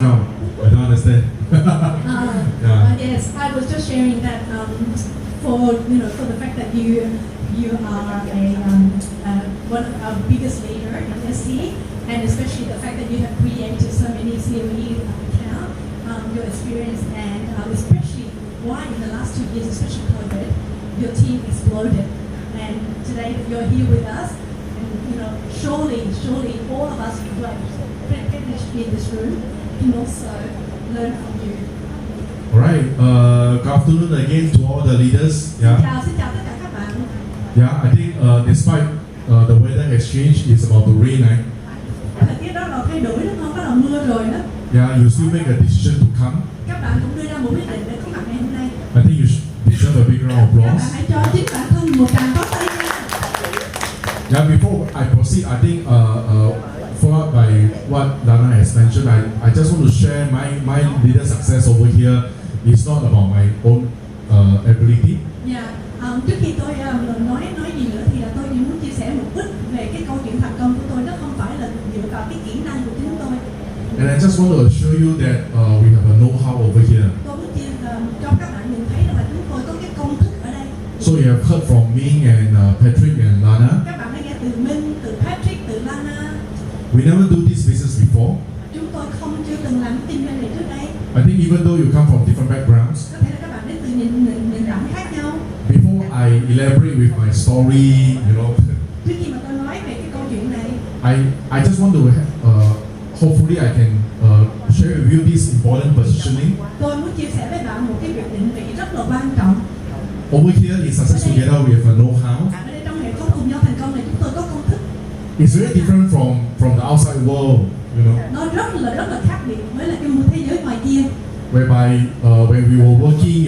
No, I don't understand. Yes, I was just sharing that for the fact that you are one of our biggest leader in SC, and especially the fact that you have created so many COE account, your experience, and especially why in the last 2 years, especially COVID, your team exploded, and today that you're here with us, and surely all of us who are privileged in this room can also learn from you. Alright, good afternoon again to all the leaders. Xin chào tất cả các bạn. Yeah, I think despite the weather exchange is about to rain, right? Thời tiết đó là thay đổi, nó không có là mưa rồi đó. Yeah, you still make a decision to come. Các bạn cũng đưa ra một quyết định để có mặt ngày hôm nay. I think you should deserve a big round of Các bạn applause. hãy cho chính bản thân một tràng pháo tay nha. Yeah, before I proceed, I think follow up by what Lana has mentioned, I just want to share my leader success over here is not about my own ability. Trước khi tôi nói gì nữa thì là tôi chỉ muốn chia sẻ một ít về cái câu chuyện thành công của tôi. Nó không phải là dựa vào cái kỹ năng của chính tôi. And I just want to assure you that we have a know-how over here. Tôi muốn cho các bạn nhìn thấy rằng là chúng tôi có cái công thức ở đây. So you have heard from Ming and Patrick and Lana. Các bạn đã nghe từ Minh, từ Patrick, từ Lana. We never do this business before. Chúng tôi chưa từng làm kinh doanh này trước đây. I think even though you come from different backgrounds, Có thể là các bạn đến từ nền tảng khác nhau. before I elaborate with my story, Trước khi mà tôi nói về cái câu chuyện này, I just want to hopefully I can share with you this important positioning. tôi muốn chia sẻ với bạn một cái việc định vị rất là quan trọng. Over here in Success Together, we have a know-how. Ở đây trong hệ thống cùng nhau thành công này chúng tôi có công thức. It's very different from the outside world, Nó rất là khác biệt với lại cái thế giới ngoài kia. whereby when we were working,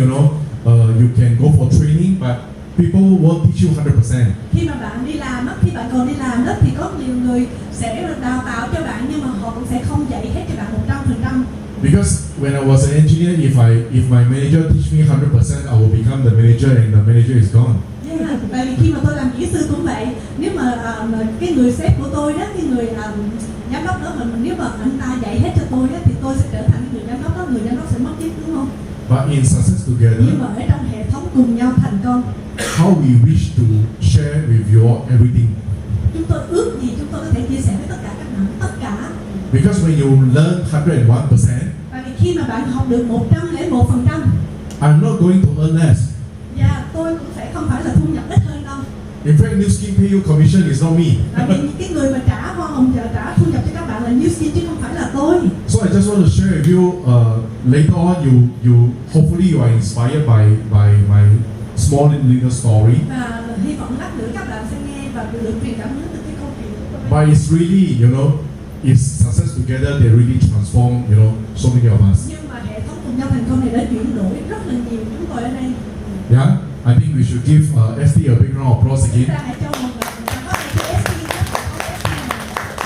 you can go for training, but people won't teach you 100%. Khi mà bạn đi làm á, khi bạn còn đi làm đó thì có nhiều người sẽ đào tạo cho bạn nhưng mà họ cũng sẽ không dạy hết cho bạn 100%. Because when I was an engineer, if my manager teach me 100%, I will become the manager, and the manager is gone. Tại vì khi mà tôi làm kỹ sư cũng vậy, nếu mà cái người sếp của tôi đó, cái người giám đốc đó, nếu mà anh ta dạy hết cho tôi đó, thì tôi sẽ trở thành người giám đốc đó, người giám đốc sẽ mất chức, đúng không? But in Success Together, Nhưng mà ở trong hệ thống cùng nhau thành công, how we wish to share with you everything. chúng tôi ước gì chúng tôi có thể chia sẻ với tất cả các bạn, tất cả. Because when you learn 101%, Tại vì khi mà bạn học được 101%, I'm not going to earn less. và tôi cũng sẽ không phải là thu nhập ít hơn đâu. In fact, New Skin pay you commission is not me. Tại vì những cái người mà trả hoa hồng trả thu nhập cho các bạn là New Skin chứ không phải là tôi. So I just want to share with you. Later on, you hopefully you are inspired by my small little story. Và hy vọng lát nữa các bạn sẽ nghe và được truyền cảm hứng từ cái câu chuyện của tôi. But it's really, if Success Together, they really transform, so many of us. Nhưng mà hệ thống cùng nhau thành công này đã chuyển đổi rất là nhiều chúng tôi ở đây. Yeah, I think we should give ST a big round of applause Chúng ta again. hãy cho một tràng pháo tay cho ST nhé.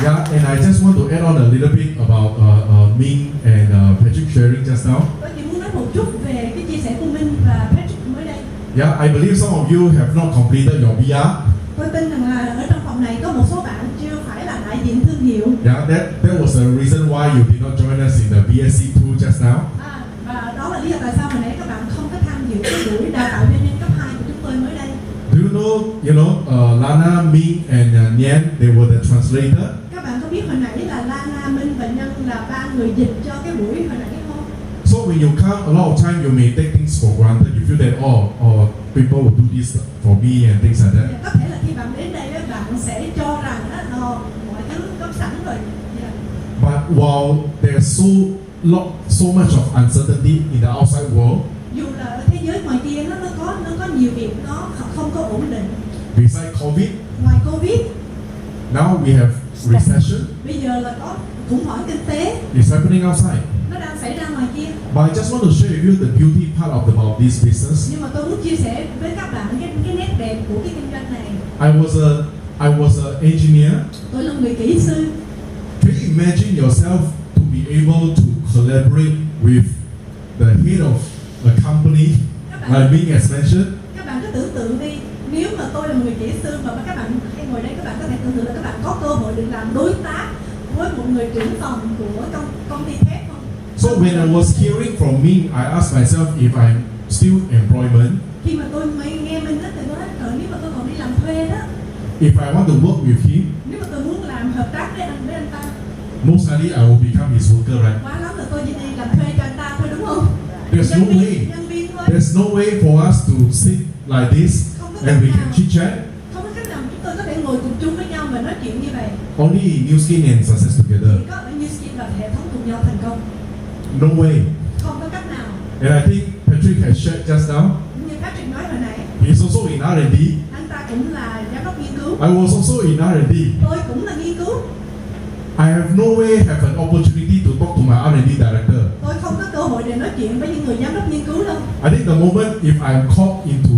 Yeah, and I just want to add on a little bit about Ming and Patrick sharing just now. Tôi chỉ muốn nói một chút về cái chia sẻ của Minh và Patrick mới đây. Yeah, I believe some of you have not completed your BR. Tôi tin rằng là ở trong phòng này có một số bạn chưa phải là đại diện thương hiệu. Yeah, that was the reason why you did not join us in the BSc 2 just now. Và đó là lý do tại sao hồi nãy các bạn không có tham dự cái buổi đào tạo viên cấp 2 của chúng tôi mới đây. Do you know, Lana, Ming, and Nhan, they were the translator. Các bạn có biết hồi nãy là Lana, Minh và Nhân là ba người dịch cho cái buổi hồi nãy không? So when you come, a lot of time you may take things for granted. You feel that people will do this for me and things like that. Có thể là khi bạn đến đây bạn sẽ cho rằng mọi thứ có sẵn rồi. But while there's so much of uncertainty in the outside world, Dù là ở thế giới ngoài kia nó có nhiều việc nó không có ổn định. besides COVID, Ngoài Covid, now we have recession. bây giờ là có khủng hoảng kinh tế, It's happening outside. nó đang xảy ra ngoài kia. But I just want to share with you the beauty part about this business. Nhưng mà tôi muốn chia sẻ với các bạn cái nét đẹp của cái kinh doanh này. I was an engineer. Tôi là người kỹ sư. Can you imagine yourself to be able to collaborate with the head of a company, like Ming has mentioned? Các bạn cứ tưởng tượng đi, nếu mà tôi là người kỹ sư mà các bạn hay ngồi đây, các bạn có thể tưởng tượng là các bạn có cơ hội được làm đối tác với một người trưởng phòng của công ty thép không? So when I was hearing from Ming, I asked myself if I'm still employment, Khi mà tôi mới nghe Minh á, tôi nói nếu mà tôi còn đi làm thuê đó, if I want to work with him, nếu mà tôi muốn làm hợp tác với anh ta, most likely I will become his worker, right? quá lắm là tôi chỉ đi làm thuê cho anh ta thôi, đúng không? There's no way. Nhân viên thôi. There's no way for us to sit like this and we can chit chat. Không có cách nào chúng tôi có thể ngồi cùng chung với nhau và nói chuyện như vậy. Only in New Skin and Success together. Chỉ có ở New Skin và hệ thống cùng nhau thành công. No way. Không có cách nào. And I think Patrick has shared just now. Như Patrick nói hồi nãy. He's also in R&D. Anh ta cũng là giám đốc nghiên cứu. I was also in R&D. Tôi cũng là nghiên cứu. I have no way have an opportunity to talk to my R&D director. Tôi không có cơ hội để nói chuyện với những người giám đốc nghiên cứu đâu. I think the moment if I'm called into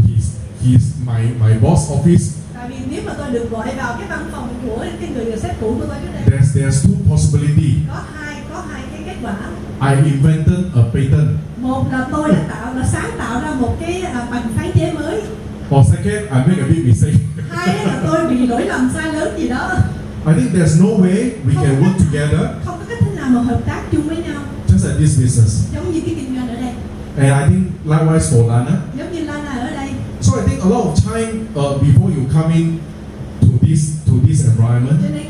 my boss office, Tại vì nếu mà tôi được gọi vào cái văn phòng của cái người sếp cũ của tôi trước đây, there's two possibility. có hai cái kết quả. I invented a patent. Một là tôi đã sáng tạo ra một cái bằng sáng chế mới. Or second, I make a big mistake. Hai là tôi bị lỗi lầm sai lớn gì đó. I think there's no way we can work together Không có cách thế nào mà hợp tác chung với nhau. just at this business. Giống như cái kinh doanh ở đây. And I think likewise for Lana. Giống như Lana ở đây. So I think a lot of time before you come in to this environment, Cho nên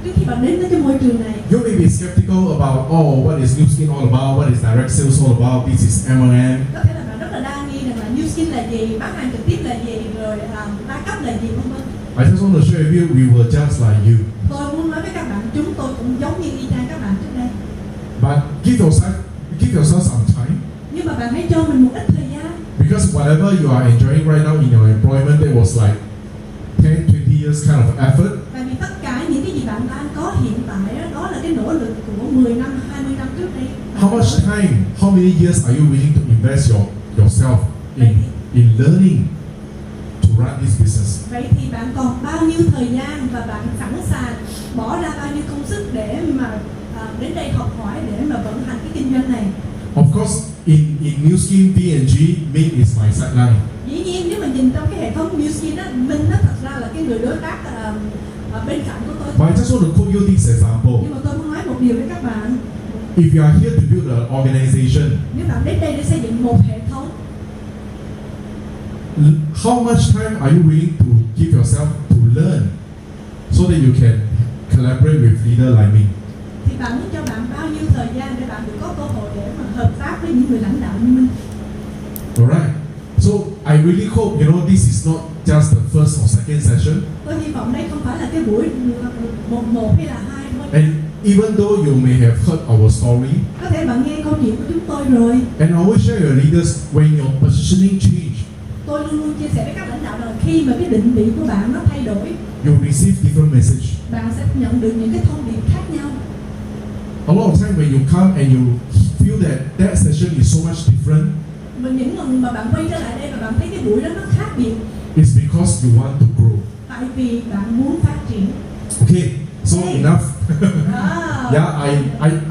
trước khi bạn đến với cái môi trường này, you may be skeptical about what is New Skin all about, what is direct sales all about, this is MLM. có thể là bạn rất là đa nghi rằng là New Skin là gì, bán hàng trực tiếp là gì, rồi đa cấp là gì, vân vân. I just want to share with you, we were just like you. Tôi muốn nói với các bạn, chúng tôi cũng giống như y chang các bạn trước đây. But give yourself some time, Nhưng mà bạn hãy cho mình một ít thời gian. because whatever you are enjoying right now in your employment, it was like 10, 20 years kind of effort. Tại vì tất cả những cái gì bạn đang có hiện tại đó là cái nỗ lực của 10 năm, 20 năm trước đây. How much time, how many years are you willing to invest yourself in learning to run this business? Vậy thì bạn còn bao nhiêu thời gian và bạn sẵn sàng bỏ ra bao nhiêu công sức để mà đến đây học hỏi, để mà vận hành cái kinh doanh này? Of course, in New Skin V&G, Ming is my sideline. Dĩ nhiên nếu mà nhìn trong cái hệ thống New Skin á, Minh nó thật ra là cái người đối tác bên cạnh của tôi. But I just want to quote you this example. Nhưng mà tôi muốn nói một điều với các bạn. If you are here to build an organization, Nếu bạn đến đây để xây dựng một hệ thống, how much time are you willing to give yourself to learn so that you can collaborate with leader like me? thì bạn muốn cho bạn bao nhiêu thời gian để bạn được có cơ hội để mà hợp tác với những người lãnh đạo như mình. Alright. So I really hope this is not just the first or second session. Tôi hy vọng đây không phải là cái buổi một hay là hai thôi. And even though you may have heard our story, Có thể bạn nghe câu chuyện của chúng tôi rồi. and I always share your leaders when your positioning change, Tôi luôn luôn chia sẻ với các lãnh đạo là khi mà cái định vị của bạn nó thay đổi, you receive different message. bạn sẽ nhận được những cái thông điệp khác nhau. A lot of time when you come and you feel that session is so much different, Mà những lần mà bạn quay trở lại đây và bạn thấy cái buổi đó nó khác biệt, it's because you want to grow. tại vì bạn muốn phát triển. Okay, so enough. Yeah,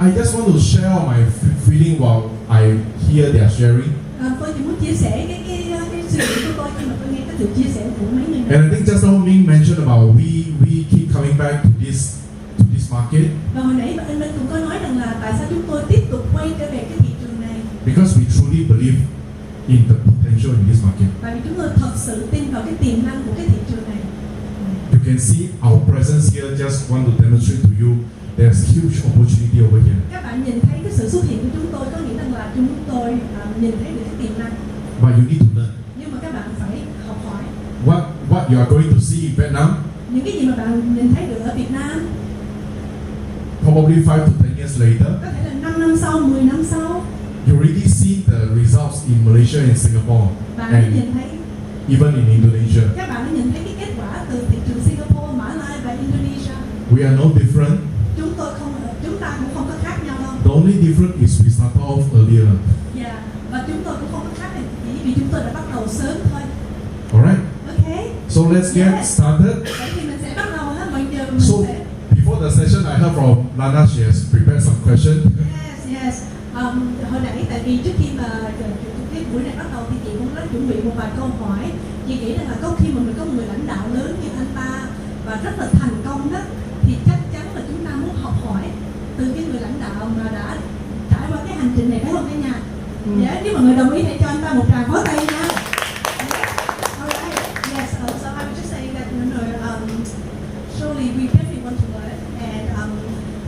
I just want to share my feeling while I hear their sharing. Tôi chỉ muốn chia sẻ cái suy nghĩ của tôi khi mà tôi nghe cái sự chia sẻ của mấy người này. And I think just now Ming mentioned about we keep coming back to this market Và hồi nãy anh Minh cũng có nói rằng là tại sao chúng tôi tiếp tục quay trở về cái thị trường này. because we truly believe in the potential in this market. Tại vì chúng tôi thật sự tin vào cái tiềm năng của cái thị trường này. You can see our presence here. Just want to demonstrate to you there's huge opportunity over here. Các bạn nhìn thấy cái sự xuất hiện của chúng tôi có nghĩa rằng là chúng tôi nhìn thấy được cái tiềm năng. But you need to learn. Nhưng mà các bạn phải học hỏi. What you are going to see in Vietnam, Những cái gì mà bạn nhìn thấy được ở Việt Nam, probably 5 to 10 years later, có thể là 5 năm sau, 10 năm sau, you already see the results in Malaysia and Singapore, bạn đã and nhìn thấy, even in Indonesia. các bạn đã nhìn thấy cái kết quả từ thị trường Singapore, Mã Lai và Indonesia. We are no different. Chúng ta cũng không có khác nhau đâu. The only difference is we started off earlier. Dạ, và chúng tôi cũng không có khác chỉ vì chúng tôi đã bắt đầu sớm thôi. Alright, Ok. so let's get started. Vậy thì mình sẽ bắt đầu ha. Bây giờ mình So sẽ before the session, I heard from Lana, she has prepared some questions. yes. Hồi nãy tại vì trước khi mà cái buổi này bắt đầu thì chị cũng đã chuẩn bị một vài câu hỏi. Chị nghĩ rằng là có khi mà mình có một người lãnh đạo lớn như anh ta và rất là thành công đó, thì chắc chắn là chúng ta muốn học hỏi từ cái người lãnh đạo mà đã trải định này phải không cả nhà? Dạ, nếu mọi người đồng ý hãy cho anh ta một tràng pháo tay nha. Alright, yes. So I was just saying that surely we definitely want to learn, and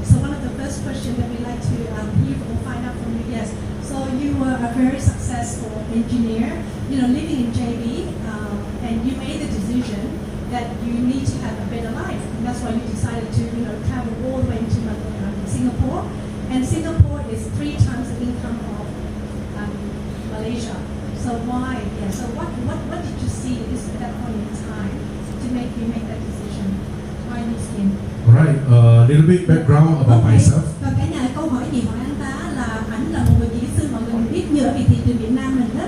so one of the first questions that we like to hear or find out from you, yes. So you were a very successful engineer, living in JB, and you made the decision that you need to have a better life, and that's why you decided to, travel all the way to Singapore, and Singapore is 3 times the income of Malaysia. So why? Yeah. So what did you see at that point in time to make you make that decision? Why this skin? Alright, a little bit background about myself. Và cả nhà câu hỏi gì hỏi anh ta là ảnh là một người kỹ sư, mọi người biết như ở thị trường Việt Nam mình đó,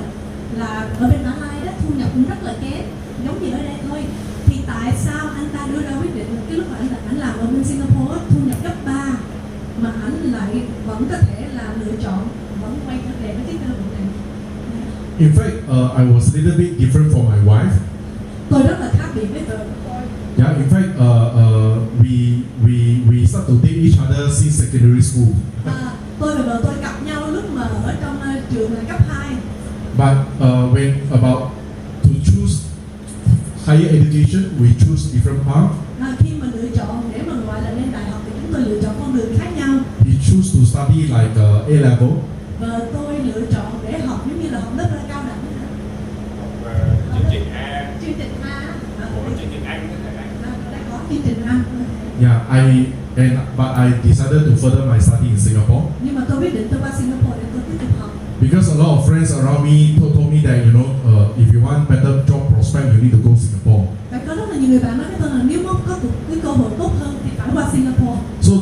là ở bên Mã Lai đó thu nhập cũng rất là kém, giống như ở đây thôi. Thì tại sao anh ta đưa ra quyết định cái lúc mà ảnh làm ở bên Singapore thu nhập gấp 3 mà ảnh lại vẫn có thể là lựa chọn vẫn quay trở về với cái cơ hội này? In fact, I was a little bit different from my wife. Tôi rất là khác biệt với vợ của tôi. Yeah, in fact, we start to date each other since secondary school. Tôi và vợ tôi gặp nhau lúc mà ở trong trường cấp 2. But when about to choose higher education, we choose different path. Khi mà lựa chọn để mà gọi là lên đại học thì chúng tôi lựa chọn con đường khác nhau. He choose to study like A level. Vợ tôi lựa chọn để học giống như là học lớp cao đẳng. Chương trình A. Chương trình A. Chương trình Anh Đã có chương trình Anh. Yeah, but I decided to further my study in Singapore. Nhưng mà tôi quyết định tôi qua Singapore để tôi tiếp tục học. Because a lot of friends around me told me that if you want better job prospect, you need to go Singapore. Và có rất là nhiều người bạn nói với tôi là nếu muốn có cái cơ hội tốt hơn thì phải qua Singapore. So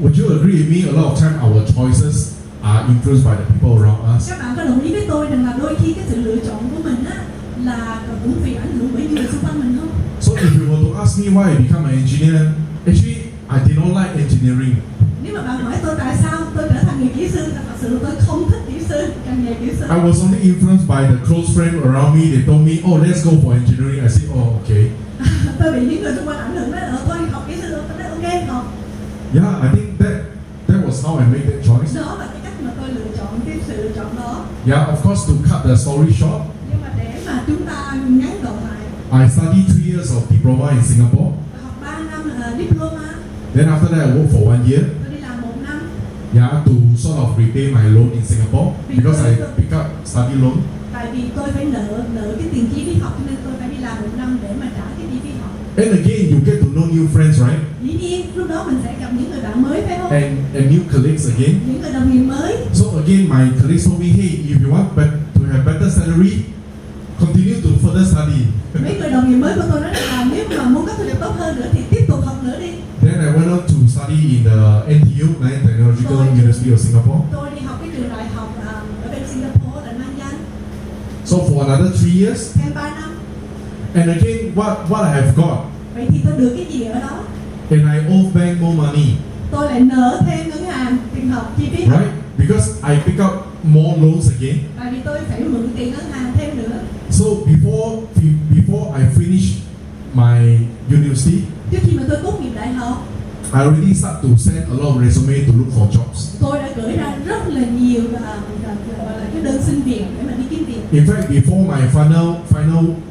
would you agree with me? A lot of time our choices are influenced by the people around us. Các bạn có đồng ý với tôi rằng là đôi khi cái sự lựa chọn của mình á là cũng vì ảnh hưởng bởi những người xung quanh mình không? So if you were to ask me why I become an engineer, actually I did not like engineering. Nếu mà bạn hỏi tôi tại sao tôi trở thành người kỹ sư, thì thật sự tôi không thích kỹ sư, ngành nghề kỹ sư. I was only influenced by the close friends around me. They told me, "Oh, let's go for engineering." I said, "Oh, okay." Tôi bị những người xung quanh ảnh hưởng nói thôi học kỹ sư, tôi nói ok học. Yeah, I think that was how I made that choice. Đó là cái cách mà tôi lựa chọn cái sự lựa chọn đó. Yeah, of course, to cut the story short, Nhưng mà để mà chúng ta ngắn gọn lại, I studied 3 years of diploma in Singapore. học 3 năm diploma, Then after that, I worked for 1 year. tôi đi làm 1 năm. Yeah, to sort of repay my loan in Singapore because I pick up study loan. Tại vì tôi phải nợ cái tiền chi phí học cho nên tôi phải đi làm 1 năm để mà trả cái chi phí học. And again, you get to know new friends, right? Dĩ nhiên lúc đó mình sẽ gặp những người bạn mới phải không? And new colleagues again. Những người đồng nghiệp mới. So again, my colleagues told me, "Hey, if you want to have better salary, continue to further study." Mấy người đồng nghiệp mới của tôi nói là nếu mà muốn có thu nhập tốt hơn nữa thì tiếp tục học nữa đi. Then I went on to study in the NTU, Nanyang Technological University of Singapore. Tôi đi học cái trường đại học ở bên Singapore là Nanyang. So for another 3 years, Thêm 3 năm. and again, what I have got, Vậy thì tôi được cái gì ở đó? and I owe bank more money, Tôi lại nợ thêm ngân hàng tiền học chi phí học. right? Because I pick up more loans again. Tại vì tôi phải mượn tiền ngân hàng thêm nữa. So before I finish my university, Trước khi mà tôi tốt nghiệp đại học, I already start to send a lot of resume to look for jobs. tôi đã gửi ra rất là nhiều gọi là cái đơn xin việc để mà đi kiếm việc. In fact, before my final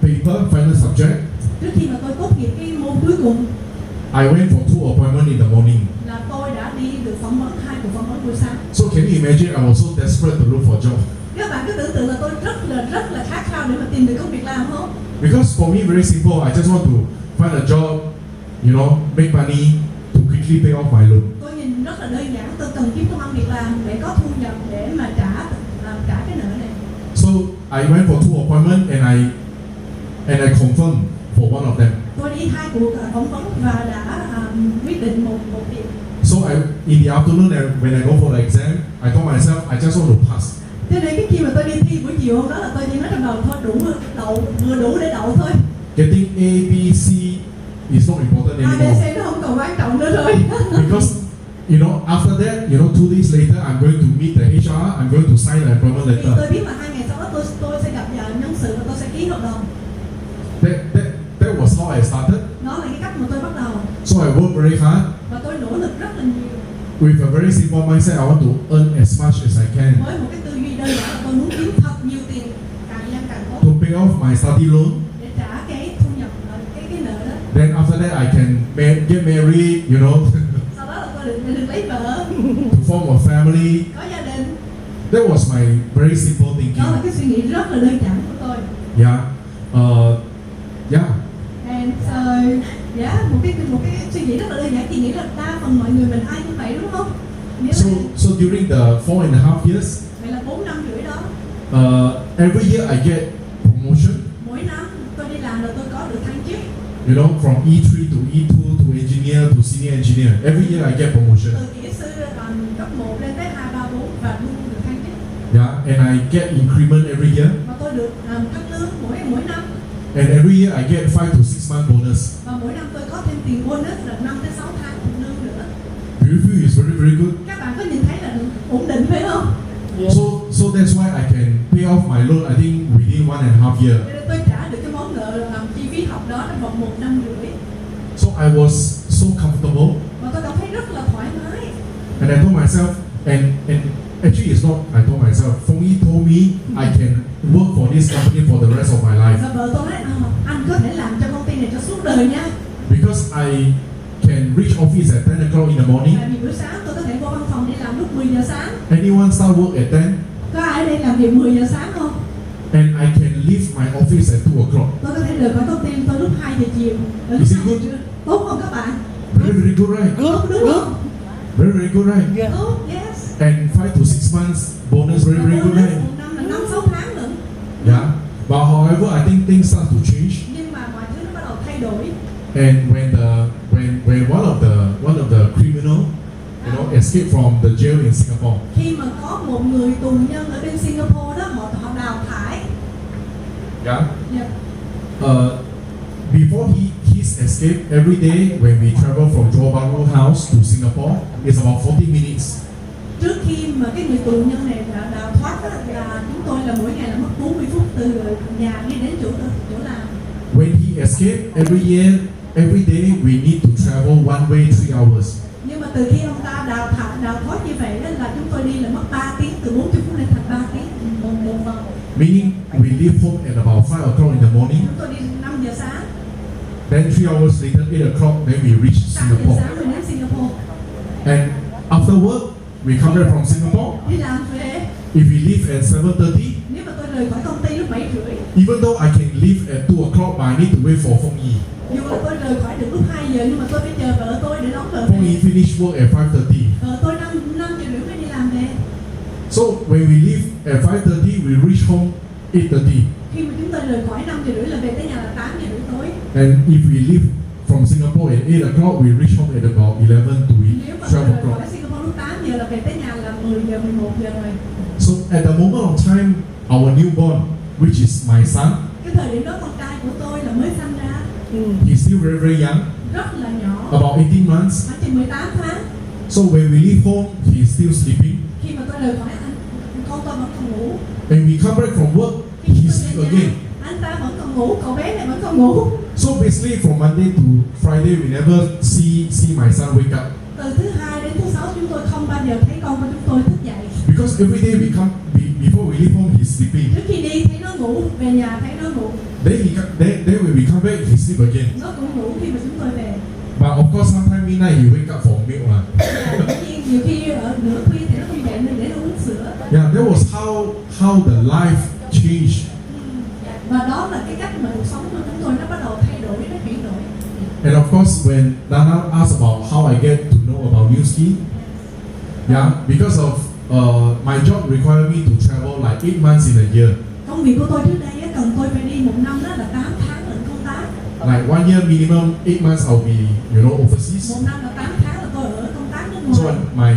paper, final subject, Trước khi mà tôi tốt nghiệp cái môn cuối cùng I went for 2 appointments in the morning. là tôi đã đi được phỏng vấn 2 cuộc phỏng vấn buổi sáng. So can you imagine? I was so desperate to look for job. Các bạn cứ tưởng tượng là tôi rất là khát khao để mà tìm được công việc làm không? Because for me, very simple. I just want to find a job, make money to quickly pay off my loan. Tôi nhìn rất là đơn giản, tôi cần kiếm công ăn việc làm để có thu nhập để mà trả cái nợ này. So I went for 2 appointments and I confirmed for one of them. Tôi đi 2 cuộc phỏng vấn và đã quyết định một việc. So in the afternoon, when I go for the exam, I told myself I just want to pass. Thế nên cái khi mà tôi đi thi buổi chiều hôm đó là tôi chỉ nói trong đầu thôi vừa đủ để đậu thôi. Getting A, B, C is not important anymore. ABC nó không còn quan trọng nữa rồi. Because after that, 2 days later, I'm going to meet the HR. I'm going to sign the employment Vì tôi letter. biết là 2 ngày sau đó tôi sẽ gặp nhân sự và tôi sẽ ký hợp đồng. That was how I started. Đó là cái cách mà tôi bắt đầu So I worked very hard. và tôi nỗ lực rất là nhiều. with a very simple mindset, I want to earn as much as I can với một cái tư duy đơn giản là tôi muốn kiếm thật nhiều tiền, càng nhanh càng tốt to pay off my study loan. để trả cái thu nhập cái nợ đó. Then after that, I can get married, you know, Sau đó là tôi được lấy vợ, to form a family. có gia đình. That was my very simple Đó là thinking. cái suy nghĩ rất là đơn giản của tôi. Yeah. Yeah. And so, yeah, một cái suy nghĩ rất là đơn giản. Chị nghĩ là đa phần mọi người mình ai cũng vậy đúng không? Nếu So, mà so during the 4.5 years, vậy là 4 năm rưỡi đó, every year I get promotion. mỗi năm tôi đi làm là tôi có được thăng chức. You know, from E3 to E2 to engineer to senior engineer. Every year I get promotion. Từ kỹ sư cấp 1 lên tới 2, 3, 4 và luôn được thăng chức. Yeah, and I get increment every year. Và tôi được tăng lương mỗi năm. And every year I get 5 to 6 month bonus. Và mỗi năm tôi có thêm tiền bonus là 5 tới 6 tháng tiền lương nữa. Do you feel it's very, very good? Các bạn có nhìn thấy là ổn định phải không? So that's why I can pay off my loan, I think, within 1.5 year. Cho nên tôi trả được cái món nợ làm chi phí học đó trong vòng 1 năm rưỡi. So I was so comfortable. Và tôi cảm thấy rất là thoải mái. And I told myself, and actually it's not I told myself, Phong Yi told me I can work for this company for the rest of my life. Và vợ tôi nói anh có thể làm cho công ty này cho suốt đời nha. Because I can reach office at 10 o'clock in the morning. Tại vì buổi sáng tôi có thể vô văn phòng đi làm lúc 10 giờ sáng. Anyone start work at 10? Có ai ở đây làm việc 10 giờ sáng không? And I can leave my office at 2 o'clock. Tôi có thể rời khỏi công ty tôi lúc 2 giờ chiều. Ở lúc Is it 2 giờ good? trưa. Tốt không các bạn? Very, very good, right? Tốt đúng không? Very, very good, right? Tốt, yes. And 5 to 6 months bonus, very, very good, right? Một năm là 5-6 tháng nữa. Yeah. But however, I think things start to change. Nhưng mà mọi thứ nó bắt đầu thay đổi. And when one of the criminal, you know, escaped from the jail in Singapore. Khi mà có một người tù nhân ở bên Singapore đó, họ đào thải. Yeah. Yeah. Before his escape, every day when we travel from Johor Bahru House to Singapore, it's about 40 minutes. Trước khi mà cái người tù nhân này đào thoát đó, là chúng tôi là mỗi ngày là mất 40 phút từ nhà đi đến chỗ làm. When he escaped, every day we need to travel one way 3 hours. Nhưng mà từ khi ông ta đào thoát như vậy đó là chúng tôi đi là mất 3 tiếng, từ 40 phút lên thành 3 tiếng một vòng. Meaning we leave home at about 5 o'clock in the morning. Chúng tôi đi 5 giờ sáng. Then 3 hours later, 8 o'clock, then we reach 8 giờ Singapore. sáng mình đến Singapore. And after work, we come back from Singapore. Đi làm về. If we leave at 7:30, Nếu mà tôi rời khỏi công ty lúc 7 rưỡi, even though I can leave at 2 o'clock, but I need to wait for Phong Yi. dù là tôi rời khỏi được lúc 2 giờ nhưng mà tôi phải chờ vợ tôi để đón vợ Phong về. Yi finish work at 5:30. Vợ tôi 5 giờ rưỡi mới đi làm về. So when we leave at 5:30, we reach home 8:30. Khi mà chúng tôi rời khỏi 5 giờ rưỡi là về tới nhà là 8 giờ rưỡi tối. And if we leave from Singapore at 8 o'clock, we reach home at about 11 to Nếu mà tôi 12 rời o'clock. khỏi Singapore lúc 8 giờ là về tới nhà là 10 giờ, 11 giờ rồi. So at the moment of time, our newborn, which is my son, Cái thời điểm đó con trai của tôi là mới sinh ra, he's still very, very young, rất là nhỏ, about 18 months. khoảng chừng 18 tháng. So when we leave home, he's still sleeping. Khi mà tôi rời khỏi con tôi vẫn còn ngủ. And we come back from work, Khi he tôi sleep về nhà, again. anh ta vẫn còn ngủ, cậu bé này vẫn còn ngủ. So basically from Monday to Friday, we never see my son wake up. Từ thứ Hai đến thứ Sáu chúng tôi không bao giờ thấy con của chúng tôi thức dậy. Because every day before we leave home, he's sleeping. Trước khi đi thấy nó ngủ, về nhà thấy nó ngủ, Then when we come back, he sleep again. nó cũng ngủ khi mà chúng tôi về. But of course, sometimes midnight he wake up for milk. Tuy nhiên nhiều khi ở nửa khuya thì nó không dậy nên để nó uống sữa. Yeah, that was how the life changed. Và đó là cái cách mà cuộc sống của chúng tôi nó bắt đầu thay đổi, nó chuyển đổi. And of course, when Dana asked about how I get to know about New Ski, yeah, because of my job required me to travel like 8 months in a year. Công việc của tôi trước đây á, cần tôi phải đi một năm đó là 8 tháng lần công tác. Like 1 year minimum, 8 months I'll be, overseas. Một năm là 8 tháng là tôi ở công tác nước So ngoài.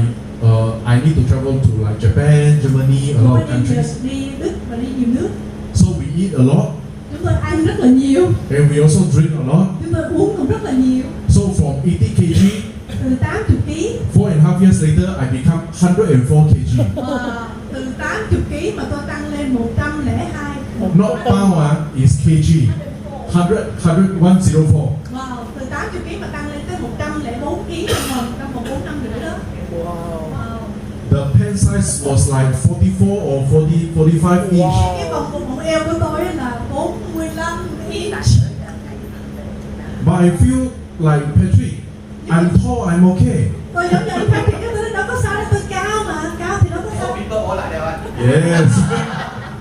I need to travel to like Japan, Germany, a lot Tôi of countries. đi Đức và đi nhiều nước. So we eat a lot, Chúng tôi ăn rất là nhiều. and we also drink a lot. Chúng tôi uống cũng rất là nhiều. So from 80 kg, Từ 80 kg 4.5 years later, I become 104 kg. từ 80 kg mà tôi tăng lên 102. Not pound, is kg. 104. Wow, từ 80 kg mà tăng lên tới 104 kg trong vòng 4 năm rưỡi đó. Wow. The pant size was like 44 or 45 inch. Cái vòng eo của tôi là 45 inch. But I feel like Patrick, I'm tall, I'm okay. Tôi giống như anh Patrick, cái tôi đâu có sao đâu, tôi cao mà, cao thì đâu có sao. Peter ổ lại đều anh. Yes.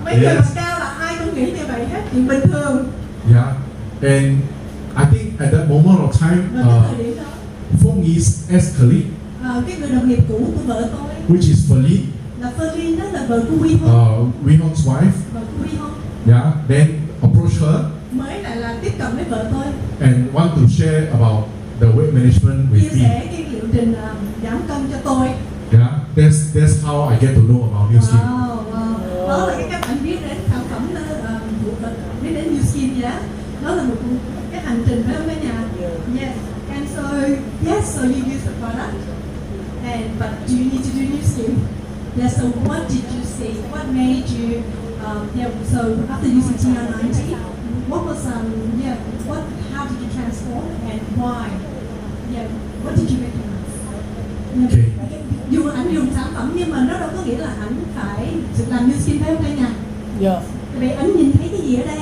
Mấy người mà Yes. cao là ai cũng nghĩ như vậy hết, chuyện bình thường. Yeah. And I think at that moment of time, Rồi cái thời điểm đó, Phong Yi's ex-colleague, cái người đồng nghiệp cũ của vợ tôi which is Ferlin, là Ferlin, đó là vợ của Huy Hong, Wee Hong's wife, vợ của Huy Hong yeah, then approached her mới lại là tiếp cận với vợ tôi, and want to share about the weight management chia with me. sẻ cái liệu trình giảm cân cho tôi. Yeah, that's how I get to know about New Skin. Wow, wow. Đó là cái cách anh biết đến sản phẩm biết đến New Skin vậy đó. Đó là một cái hành trình phải không cả nhà? Yes. And so you use the product, but do you need to do New Skin? Yeah. So what did you see? What made you? So after using TR90, what was how did you transform and why? Yeah. What did you recognize? Okay. Dù ảnh dùng sản phẩm nhưng mà nó đâu có nghĩa là ảnh phải làm New Skin phải không cả nhà? Dạ. Vậy ảnh nhìn thấy cái gì ở đây?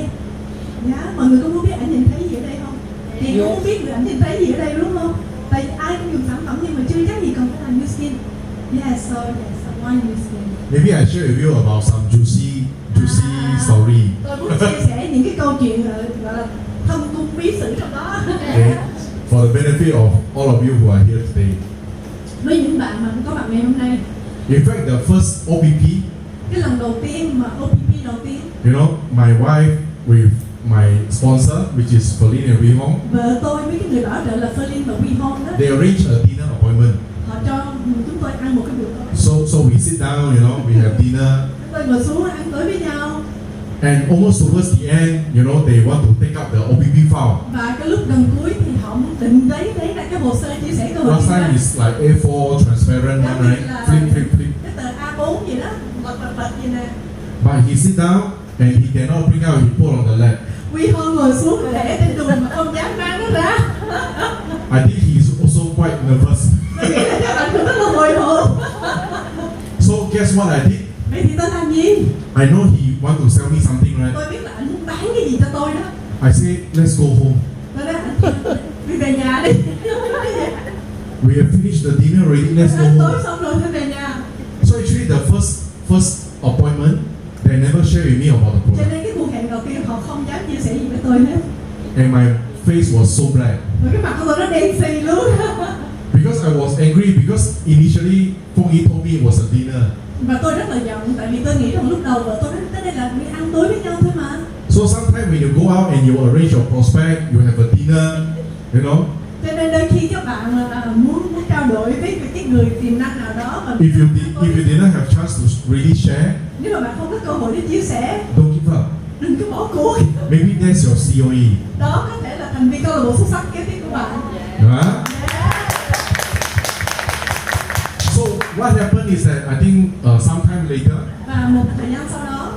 Dạ, mọi người có muốn biết ảnh nhìn thấy gì ở đây không? Thì cũng muốn biết được ảnh nhìn thấy gì ở đây đúng không? Tại vì ai cũng dùng sản phẩm nhưng mà chưa chắc gì cần phải làm New Skin. So why New Skin? Maybe I share with you about some juicy story. Tôi muốn chia sẻ những cái câu chuyện gọi là thâm cung bí sử trong đó. Okay, for the benefit of all of you who are here today. Với những bạn mà có mặt ngày hôm nay, In fact, the first OPP, cái lần đầu tiên mà OPP đầu tiên, you know, my wife with my sponsor, which is Ferlin and Wee Hong, vợ tôi với cái người bảo trợ là Ferlin và Huy Hong đó, they arranged a dinner appointment. họ cho chúng tôi ăn một cái bữa tối. So we sit down, you know, we have dinner, Chúng tôi ngồi xuống ăn tối với nhau. and almost towards the end, you know, they want to take up the OPP file. Và cái lúc gần cuối thì họ muốn định lấy ra cái hồ sơ chia sẻ cơ hội. Last time is like A4 transparent one, right? Flip. Cái tờ A4 gì đó, bật gì nè. But he sit down and he cannot bring out, he put on the lap. Huy Hong ngồi xuống để trên đùi mà không dám mang nó ra. I think he's also quite nervous. Tôi nghĩ là các bạn cũng rất là hồi hộp. So guess what I did? Vậy thì tôi làm gì? I know he want to sell me something, right? Tôi biết là anh muốn bán cái gì cho tôi đó. I say, let's go home. Tôi nói anh đi về nhà đi. We have finished the dinner already, let's go Ăn tối home. xong rồi thôi về nhà. So actually the first appointment, they never share with me about the Cho product. nên cái cuộc hẹn đầu tiên họ không dám chia sẻ gì với tôi hết. And my face was so black. Và cái mặt của tôi nó đen xì luôn. Because I was angry because initially Phong Yi told me it was a dinner. Và tôi rất là giận tại vì tôi nghĩ rằng lúc đầu vợ tôi nói tới đây là đi ăn tối với nhau thôi mà. So sometimes when you go out and you arrange your prospect, you have a dinner, you know. Cho nên đôi khi các bạn muốn trao đổi với cái người tiềm năng nào đó mà If you did not have chance to really share, nếu mà bạn không có cơ hội để chia sẻ, don't give up. đừng có bỏ cuộc. Maybe that's your COE. Đó có thể là thành viên câu lạc bộ xuất sắc kế tiếp của bạn. Huh? So what happened is that I think sometime later, Và một thời gian sau đó,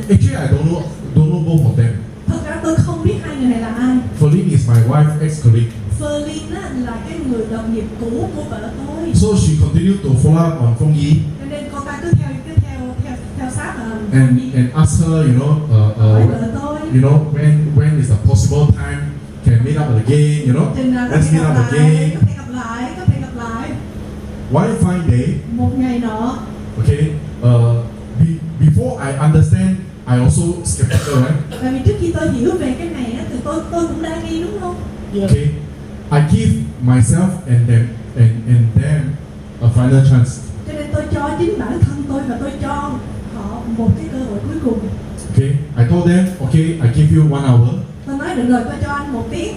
actually I don't know both of them. thật ra tôi không biết hai người này là ai. Ferlin is my wife ex-colleague. Ferlin là cái người đồng nghiệp cũ của vợ tôi. So she continued to follow up on Phong Yi Cho nên cô ta cứ theo sát and ask her, you know, hỏi vợ tôi. you know, when is the possible time can meet up again, you know, Chừng nào có let's thể meet gặp up lại, again. có thể gặp lại, có thể gặp lại. One fine day, Một ngày nọ, okay, before I understand, I also skeptical, right? tại vì trước khi tôi hiểu về cái này á, thì tôi cũng đa nghi đúng không? Okay, I give myself and them a final chance. Cho nên tôi cho chính bản thân tôi và tôi cho họ một cái cơ hội cuối cùng. Okay, I told them, okay, I give you 1 hour. Tôi nói được rồi, tôi cho anh 1 tiếng.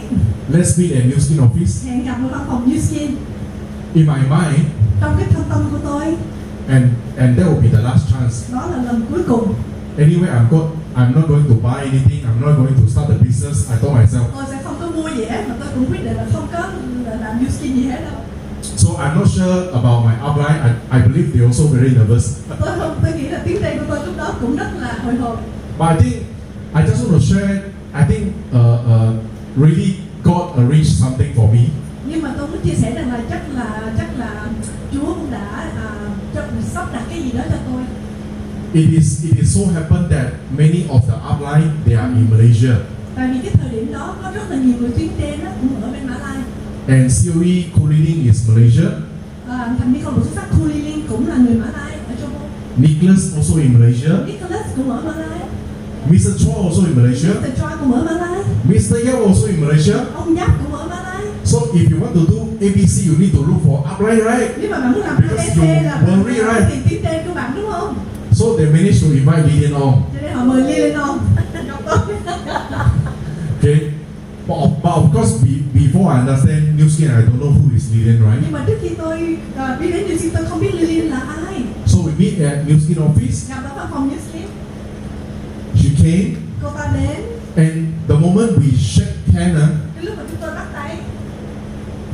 Let's meet at New Skin office. Hẹn gặp ở văn phòng New Skin. In my mind, Trong cái thâm tâm của tôi, and that will be the last chance. đó là lần cuối cùng. Anyway, I'm not going to buy anything. I'm not going to start the business. I told myself. Tôi sẽ không có mua gì hết, mà tôi cũng quyết định là không có làm New Skin gì hết đâu. So I'm not sure about my upline. I believe they're also very nervous. Tôi nghĩ là tiếng Tây của tôi lúc đó cũng rất là hồi hộp. But I think I just want to share. I think really God arranged something for me. Nhưng mà tôi muốn chia sẻ rằng là chắc là Chúa cũng đã sắp đặt cái gì đó cho tôi. It is so happened that many of the upline they are in Malaysia, Tại vì cái thời điểm đó có rất là nhiều người tuyến trên đó cũng ở bên Mã Lai. and COE co-leading is Malaysia. Thành viên không được xuất sắc Khu Ly Liên cũng là người Mã Lai ở Châu Âu. Nicholas also in Malaysia. Nicholas cũng ở Mã Lai. Mr. Chua also in Malaysia. Mr. Choi cũng ở Mã Lai. Mr. Yao also in Malaysia. Ông Giáp cũng ở Mã Lai. So if you want to do ABC, you need to look for upline, right? Nếu mà bạn muốn làm Because ABC you là bạn worry, phải right? tìm tuyến trên của bạn đúng không? So they managed to invite Lilian on. Cho nên họ mời Ly lên on. Okay, but of course, before I understand New Skin, I don't know who is Lilian, right? Nhưng mà trước khi tôi đi đến New Zealand tôi không biết Ly Liên là ai. So we meet at New Skin office. Gặp ở văn phòng New Zealand. She came, Cô ta đến. and the moment we shake hands, Cái lúc mà chúng tôi bắt tay,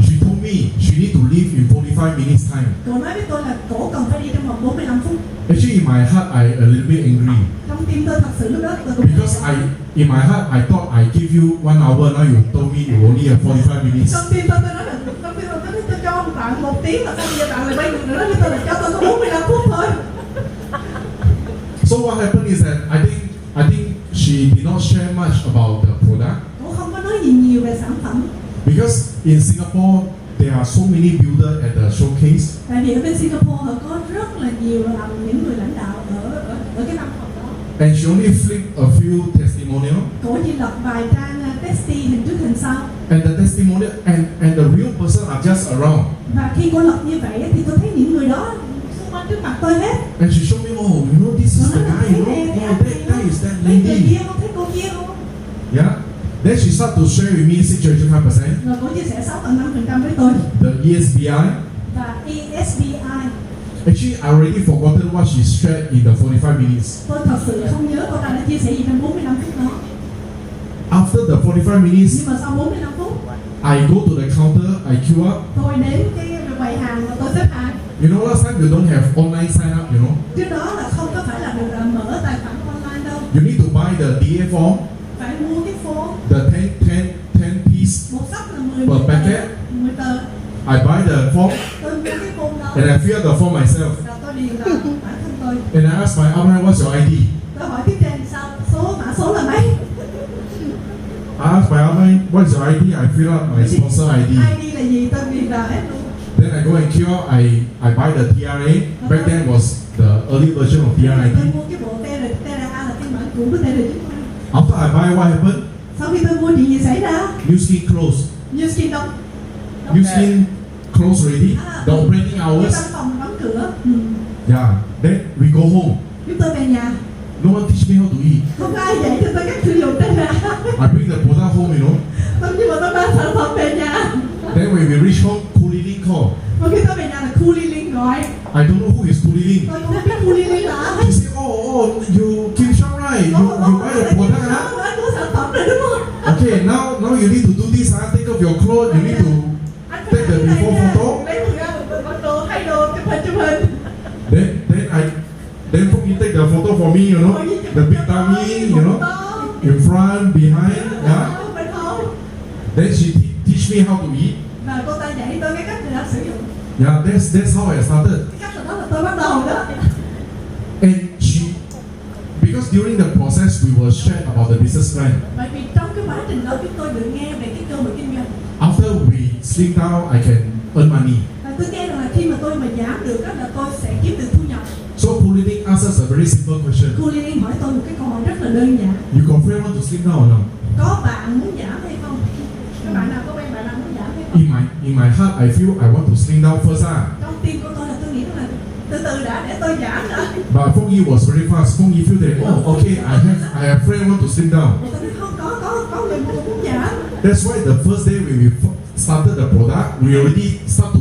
she told me she need to leave in 45 minutes time. cô nói với tôi là cổ cần phải đi trong vòng 45 phút. Actually, in my heart, I a little bit angry Trong tim tôi thật sự lúc đó tôi cũng because in my heart, I thought I give you 1 hour. Now you told me you only have 45 minutes. trong tim tôi nói là trong tim tôi cho bạn 1 tiếng mà sao bây giờ bạn lại bay ngược nữa với tôi là cho tôi có 45 phút thôi. So what happened is that I think she did not share much about the product Cô không có nói gì nhiều về sản phẩm. because in Singapore there are so many builders at the showcase. Tại vì ở bên Singapore họ có rất là nhiều những người lãnh đạo ở cái văn phòng đó. And she only flipped a few testimonial, Cô chỉ đọc vài trang testi hình trước hình sau. and the testimonial and the real person are just around. Và khi cô lật như vậy thì tôi thấy những người đó xung quanh trước mặt tôi hết. And she showed me, oh, you know, this is the guy, you know, oh, that is that Thấy người lady. kia không, thấy cô kia không? Yeah. Then she started to share with me 6.5%, Rồi cô chia sẻ 6,5% với tôi. the ESBI. Và ESBI. Actually, I already forgotten what she shared in the 45 minutes. Tôi thật sự không nhớ cô ta đã chia sẻ gì trong 45 phút đó. After the 45 minutes, Nhưng mà sau 45 phút, I go to the counter, I queue up. tôi đến cái quầy hàng và tôi xếp hàng. You know, last time you don't have online sign up, you know. Trước đó là không có phải là được mở tài khoản online đâu. You need to buy the DA form, Phải mua cái form, the 10 piece một sắp là 10 per packet. 10 tờ. I buy the form Tôi mua cái form đó. and I fill out the form myself. Rồi tôi điền là bản thân tôi. And I ask my upline, what's your ID? Tôi hỏi tiếp trên sao mã số là mấy? I ask my upline, what is your ID? I fill out my sponsor ID. ID là gì? Tôi điền là hết luôn. Then I go and queue up, I buy the TRA. Back then was the early version of Tôi TRID. mua cái bộ TRA là phiên bản cũ của TRA. After I buy, what happened? Sau khi tôi mua chuyện gì xảy ra? New Skin closed. New Skin đóng. New Skin closed already. The operating Cái hours. văn phòng đóng cửa. Yeah. Then we go home. Chúng tôi về nhà. No one teach me how to eat. Không có ai dạy cho tôi cách sử dụng TRA. I bring the product home, you know. Nhưng mà tôi mang sản phẩm về nhà. Then when we reach home, Kulilin call. Và khi tôi về nhà là Khu Ly Liên gọi. I don't know who is Kulilin. Tôi không biết Khu Ly Liên là ai. She said, oh, you Keem Shiong, right? You buy the product, huh? Anh mua sản phẩm rồi đúng không? Okay, now you need to do this, huh? Take off your clothes. You need to Anh take the before photo. lấy người ra một bản đồ, thay đồ, chụp hình. Then Phong you take the photo for me, you know, the big tummy, you know, in front, behind, yeah. Bên hông. Then she teach me how to eat. Và cô ta dạy tôi cái cách người ta sử dụng. Yeah, that's how I started. Cái cách đó là tôi bắt đầu đó. And because during the process we were shared about the business plan. Bởi vì trong cái quá trình đó chúng tôi được nghe về cái cơ hội kinh doanh. After we slim down, I can earn money. Và tôi nghe rằng là khi mà tôi mà giảm được đó là tôi sẽ kiếm được thu nhập. So Kulilin asked us a very simple question. Cô Liên hỏi tôi một cái câu hỏi rất là đơn giản. You confirm want to slim down or not? Có bạn muốn giảm hay không? Các bạn nào có quen bạn nào muốn giảm hay không? In my heart, I feel I want to slim down first. Trong tim của tôi là tôi nghĩ là từ từ đã để tôi giảm đã. But Phong Yi was very fast. Phong Yi feel that, oh, okay, I have friend want to slim down. Tôi nói không có người muốn giảm. That's why the first day when we started the product, we already start to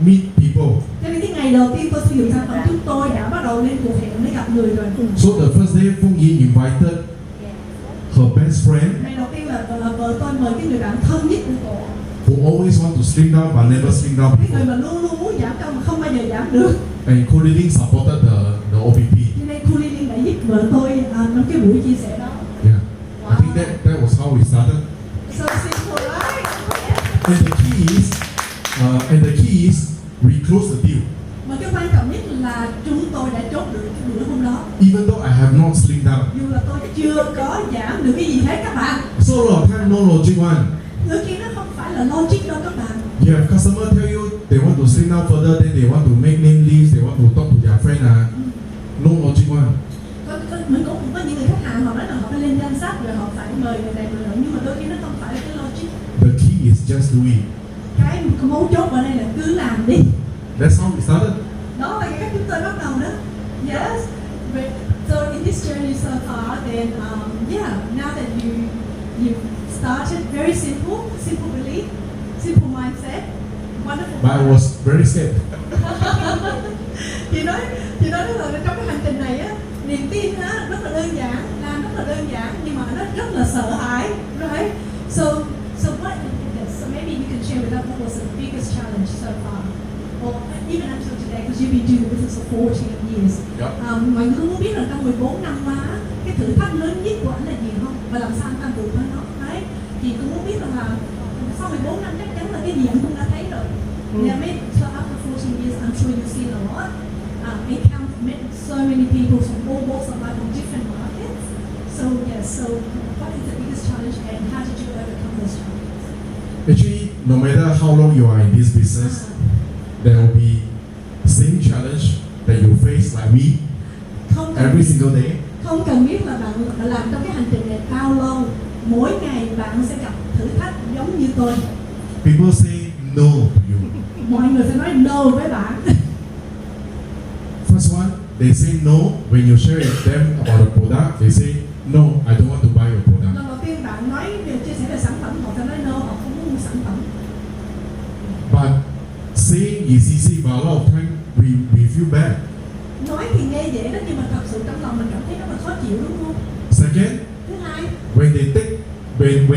meet people. Cho nên cái ngày đầu tiên tôi sử dụng sản phẩm chúng tôi đã bắt đầu lên cuộc hẹn để gặp người rồi. So the first day, Phong Yi invited her best friend Ngày đầu tiên là vợ tôi mời cái người bạn thân nhất của cô. who always want to slim down but never slim down Cái người before. mà luôn luôn muốn giảm cân mà không bao giờ giảm được. And Kulilin supported the OPP. Cho nên Khu Ly Liên đã giúp vợ tôi trong cái buổi chia sẻ đó. Yeah, I think that was how we started. So simple, right? And the key is, we closed the deal. Mà cái quan trọng nhất là chúng tôi đã chốt được cái bữa hôm đó. Even though I have not slimmed down. Dù là tôi chưa có giảm được cái gì hết các bạn. So a lot of time, no logic one. Đôi khi nó không phải là logic đâu các bạn. You have customer tell you they want to slim down further, then they want to make name list, they want to talk to their friend. No logic one. Mình cũng có những người khách hàng họ nói là họ phải lên danh sách rồi họ phải mời người này người nọ, nhưng mà đôi khi nó không phải là cái logic. The key is just do it. Cái mấu chốt ở đây là cứ làm đi. That's how we started. Đó là cái cách chúng tôi bắt đầu đó. Yes. But, so in this journey so far, then yeah, now that you started very simple belief, simple mindset, wonderful. But I was very scared. chị nói là trong cái hành trình này á, niềm tin á rất là đơn giản, làm rất là đơn giản, nhưng mà nó rất là sợ hãi, right? So what? So maybe you can share with us what was the biggest challenge so far, or even until today, because you've been doing the business for 14 years. Yep. Mọi người muốn biết là trong 14 năm qua, cái thử thách lớn nhất của anh là gì không? Và làm sao anh ta vượt qua nó? Đấy, chị cũng muốn biết rằng là sau 14 năm chắc chắn là cái gì anh cũng đã thấy rồi. Yeah, maybe so after 14 years, I'm sure you've seen a lot. Met so many people from all walks of life in different markets. So yes, so what is the biggest challenge and how did you overcome those challenges? Actually, no matter how long you are in this business, there will be same challenge that you face like me every single day. Không cần biết là bạn làm trong cái hành trình này bao lâu, mỗi ngày bạn sẽ gặp thử thách giống như tôi. People say no to you. Mọi người sẽ nói no với bạn. First one, they say no when you share with them about the product. They say no, I don't want to buy your product. Lần đầu tiên bạn nói chia sẻ về sản phẩm, họ sẽ nói no, họ không muốn mua sản phẩm. But saying is easy, but a lot of time we feel bad. Nói thì nghe dễ đó, nhưng mà thật sự trong lòng mình cảm thấy rất là khó chịu, đúng không? Second, Thứ hai, when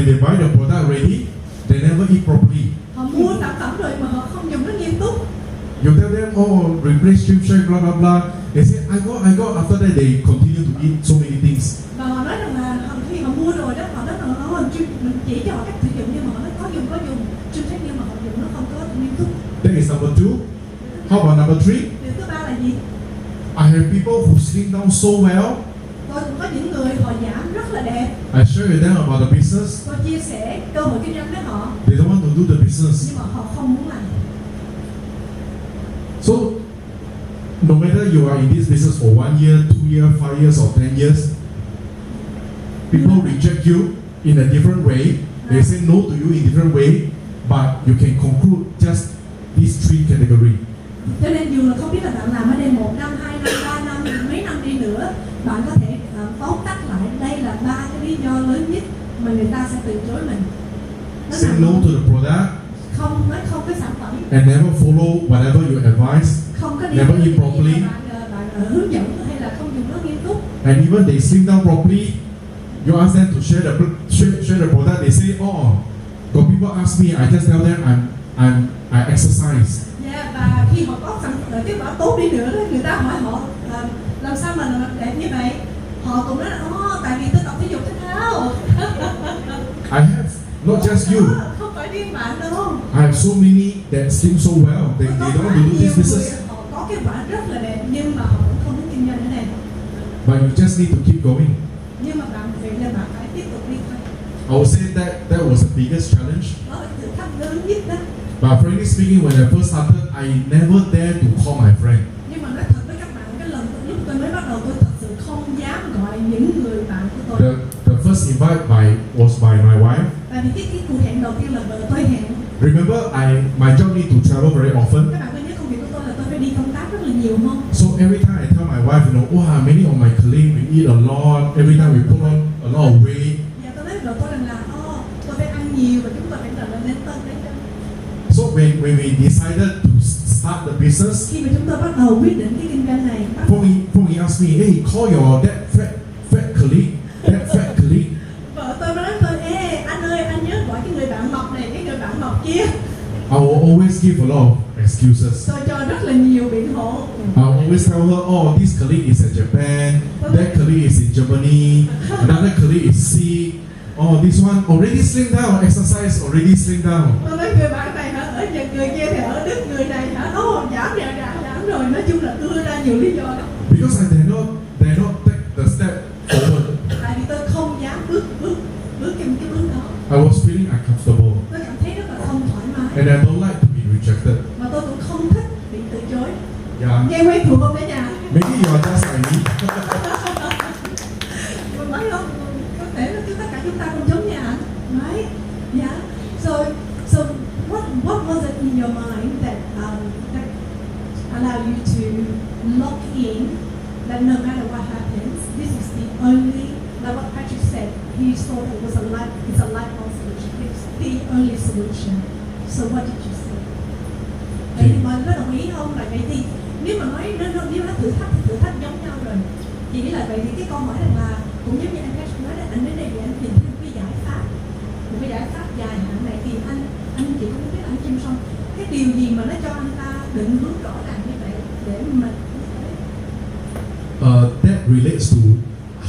they buy the product ready, they never eat properly. họ mua sản phẩm rồi mà họ không dùng nó nghiêm túc. You tell them, oh, replace stream shake, blah blah blah. They say, I got. After that, they continue to eat so many things. Và họ nói rằng là khi họ mua rồi đó, họ nói rằng mình chỉ cho họ cách sử dụng, nhưng mà họ nói có dùng, chưa thấy, nhưng mà họ dùng nó không có nghiêm túc. That is number two. How about number three? Điều thứ ba là gì? I have people who slim down so well. Tôi cũng có những người họ giảm rất là đẹp. I share with them about the business. Tôi chia sẻ cơ hội kinh doanh với họ, They don't want to do the business. nhưng mà họ không muốn làm. So, no matter you are in this business for 1 year, 2 years, 5 years, or 10 years, people reject you in a different way. They say no to you in different way, but you can conclude just these three categories. Cho nên dù là không biết là bạn làm ở đây 1 năm, 2 năm, 3 năm, mấy năm đi nữa, bạn có thể tóm tắt lại đây là 3 cái lý do lớn nhất mà người ta sẽ từ chối mình. Đó Say là no to the product không nói không với sản phẩm, and never follow whatever you advise. không có đi Never theo eat properly. bạn hướng dẫn hay là không dùng nó nghiêm túc. And even they slim down properly, you ask them to share the product. They say, oh, got people ask me, I just tell them I exercise. Yeah, và khi họ có sản phẩm kết quả tốt đi nữa đó, người ta hỏi họ làm sao mà làm đẹp như vậy, họ cũng nói là tại vì tôi tập thể dục thể thao. I have not just you. Không phải riêng bạn đâu. I have so many that slim so well. They don't want to do this business. Họ có kết quả rất là đẹp nhưng mà họ cũng không muốn kinh doanh ở đây. But you just need to keep going. Nhưng mà bạn vì là bạn phải tiếp tục đi thôi. I would say that was the biggest challenge. Đó là thử thách lớn nhất đó. But frankly speaking, when I first started, I never dare to call my friend. Nhưng mà nói thật với các bạn, cái lần lúc tôi mới bắt đầu, tôi thật sự không dám gọi những người bạn của tôi. The first invite was by my wife. Tại vì cái cuộc hẹn đầu tiên là vợ tôi hẹn. Remember, my job need to travel very often. Các bạn có nhớ công việc của tôi là tôi phải đi công tác rất là nhiều không? So every time I tell my wife, wow, many of my colleagues we eat a lot. Every time we put on a lot of weight. Dạ tôi nói vợ tôi rằng là tôi phải ăn nhiều và chúng tôi phải trở nên tân đấy. So when we decided to start the business, khi mà chúng tôi bắt đầu quyết định cái kinh doanh này, Phong asked me, hey, call your that fat colleague, that fat colleague. vợ tôi mới nói tôi, anh ơi, anh nhớ gọi cái người bạn mập này, cái người bạn mập kia. I will always give a lot of excuses. Tôi cho rất là nhiều biện hộ. I will always tell her, oh, this colleague is at Japan, that colleague is in Germany, another colleague is sick. Oh, this one already slimmed down, exercise already slimmed down. Tôi nói người bạn này hả, ở Nhật, người kia thì ở Đức, người này hả, giả nhiều lý do lắm. Because I dare not take the step forward. Tại vì tôi không dám bước cái bước đó. I was feeling uncomfortable, Tôi cảm thấy rất là không thoải mái. and I don't like to be rejected. Mà tôi cũng không thích bị từ chối. Yeah, Nghe quen thuộc không cả nhà? maybe you are just like me. Mình nói không? Có thể là tất cả chúng ta cũng giống như anh. Right? Yeah. So what was it in your mind that allowed you to lock in that no matter what happens, this is the only, like what Patrick said, he thought it was it's a lifelong solution. It's the only solution. So what did you say? Vậy thì mọi người có đồng ý không? Là vậy thì nếu mà nói nếu nó thử thách giống nhau rồi, thì nghĩa là vậy thì cái câu hỏi rằng là cũng giống như anh Patrick nói là anh đến đây để anh tìm thêm một cái giải pháp dài hạn này, thì anh chỉ không biết anh Keem Shiong cái điều gì mà nó cho anh ta định hướng rõ ràng như vậy để mà That relates to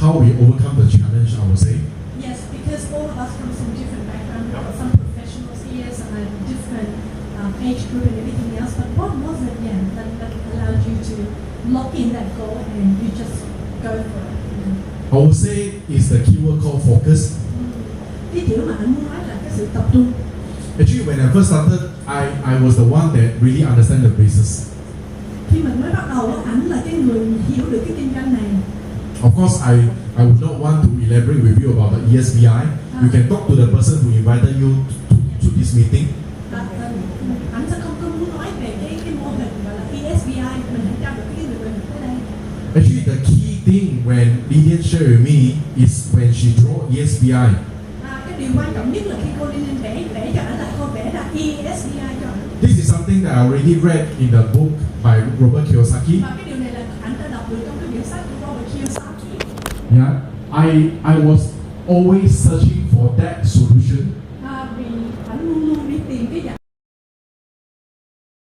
how we overcome the challenge, I would say. yes, because all of us come from different backgrounds, some professionals here, some are different age group and everything else. But what was it, that allowed you to lock in that goal and you just go for it? I would say it's the keyword called focus. Cái chữ mà anh muốn nói là cái sự tập trung. Actually, when I first started, I was the one that really understand the basis. Khi mình mới bắt đầu, ảnh là cái người hiểu được cái kinh doanh này. Of course, I would not want to elaborate with you about the ESBI. You can talk to the person who invited you to this meeting. Ảnh sẽ không có muốn nói về cái mô hình gọi là ESBI, mình hãy trao đổi với người mình tới đây. Actually, the key thing when Lilian shared with me is when she drew ESBI. Cái điều quan trọng nhất là khi cô Lilian vẽ cho ảnh là cô vẽ ra ESBI cho ảnh. This is something that I already read in the book by Robert Kiyosaki. Và cái điều này là ảnh đã đọc được trong cái quyển sách của Robert Kiyosaki. Yeah, I was always searching for that solution